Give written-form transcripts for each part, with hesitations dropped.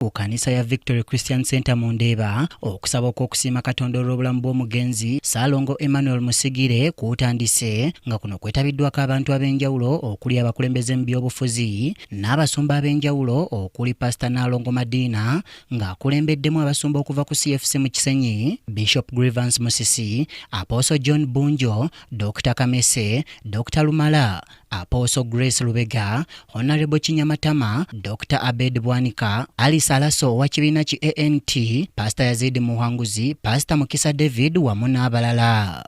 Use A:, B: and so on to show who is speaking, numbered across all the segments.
A: ku kanisa ya Victory Christian Center mu Ndeeba okusaba okusiima Katonda olw'obulamu bw'omugenzi Ssaalongo Emmanuel Musigire kutandise nga kuno kwetabiddwako abantu ab'enjawulo okuli abakulembeze mu by'obufuzi n'abasumba ab'enjawulo okuli Pastor Nalongo Madina ng'akulembeddemu abasumba okuva ku CFC mu Kisenyi, Bishop Grievance Musisi, Apostle John Bunjo, Dr. Kamese, Dr. Lumala, Apostle Grace Lubega, Honorable Kinyamatama, Dr. Abed Bwanika, Ali Salaso wa kibiina ki ANT, Pastor Yazid Muhanguzi, Pastor Mukisa David wamu n'abalala.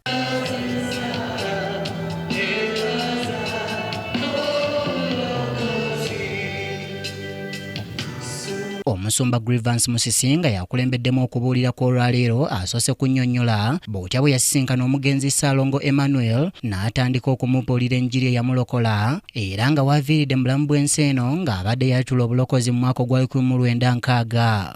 A: Omusumba Grievance Musisi nga yakulembeddemu okubuulira kw'olwaleero asoose kunnyonnyola bw'otya bwe yasisinkana omugenzi Ssaalongo Emmanuel n'atandika okumubuulira enjiri eyamulokola era nga waaviiridde mu bulamu bw'ensi eno ng'abadde yatula obulokozi mu mwaka gwa 1960.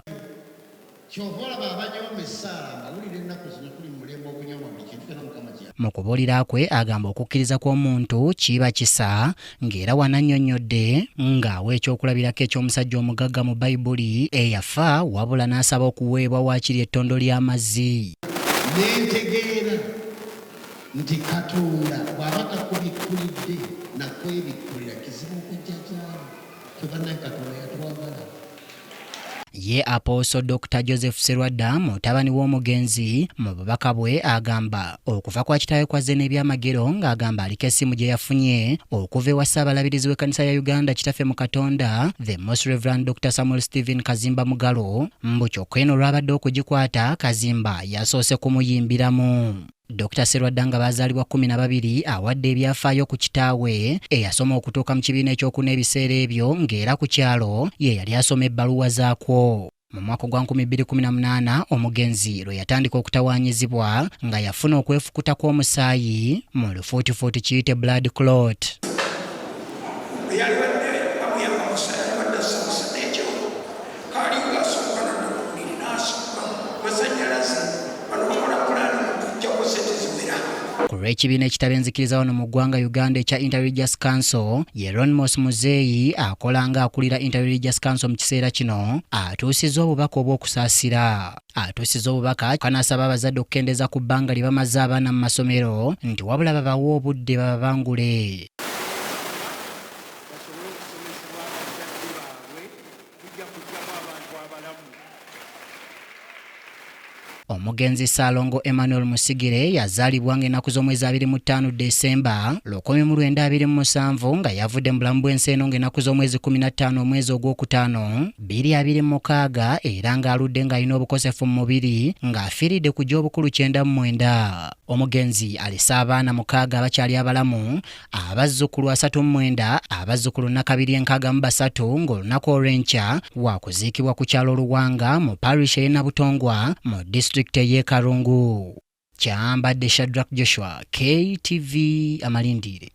A: Mu kubuulira kwe agamba okukkiriza kw'omuntu kiba kisa ng'era wanannyonnyodde ng'awa ekyokulabirako eky'omusajja omugagga mu Bayibuli eyafa wabula n'asaba okuweebwa waakiri ettondo ly'amazzi.
B: Nentegeera nti Katonda bw'aba takubikkulidde nakwebikkulira kizibu okujja gy'ali tebannange Katonda yatwagala.
A: Ye Apostle Dr. Joseph Serwadda mutabani w'omugenzi mu bubaka bwe agamba okuva kwa kitaawe kwazze n'ebyamagero ng'agamba aliko essimu gye yafunye okuva ewa Ssaabalabirizi w'ekkanisa ya Uganda Kitaffe mu Katonda the Most Reverend Dr. Samuel Stephen Kazimba Mugalo mbu kyokka eno olwabadde okugikwata Kazimba yasoose kumuyimbiramu. Dr. Serwadda nga bazaalibwa 12 awadde ebyafaayo ku kitaawe eyasoma okutuuka mu kibiina ekyokuna ebiseera ebyo ng'era ku kyalo ye yali asoma ebbaluwa zaakwo. Mu mwaka gwa 2018 omugenzi lwe yatandika okutawaanyizibwa nga yafuna okwefukuta kw'omusaayi mu lufuutifuuti kiyite blood clot. Ku lw'ekibiina ekitabenzikkiriza wano mu ggwanga Uganda ekya Interreligious Council, Yeronymous Muzeeyi akola nga akulira Interreligious Council mu kiseera kino atuusizza obubaka obw'okusaasira. Atuusizza obubaka kanaasaba abazadde okukendeeza ku bbanga lye bamaze abaana mu masomero nti wabula babawe obudde bababangule. Omugenzi Ssaalongo Emmanuel Musigire yazaalibwa ng'ennaku z'omwezi 25 Desemba 1927 nga yavudde mu bulamu bw'ensi eno ng'ennaku z'omwezi 15 omwezi ogwokutaano 2026 era ng'aludde ng'alina obukosefu mu mubiri ng'afiiridde ku gy'obukulu 99. Omugenzi alese abaana 6 abakyali abalamu, abazzukulu 39, abazzukulu 263 ng'olunaku olw'enkya waakuziikibwa ku kyalo Luwanga mu parish y'e Nabutongwa mu district y'e Karungu. Kyambadde Shadrack Joshua, KTV Amalindire.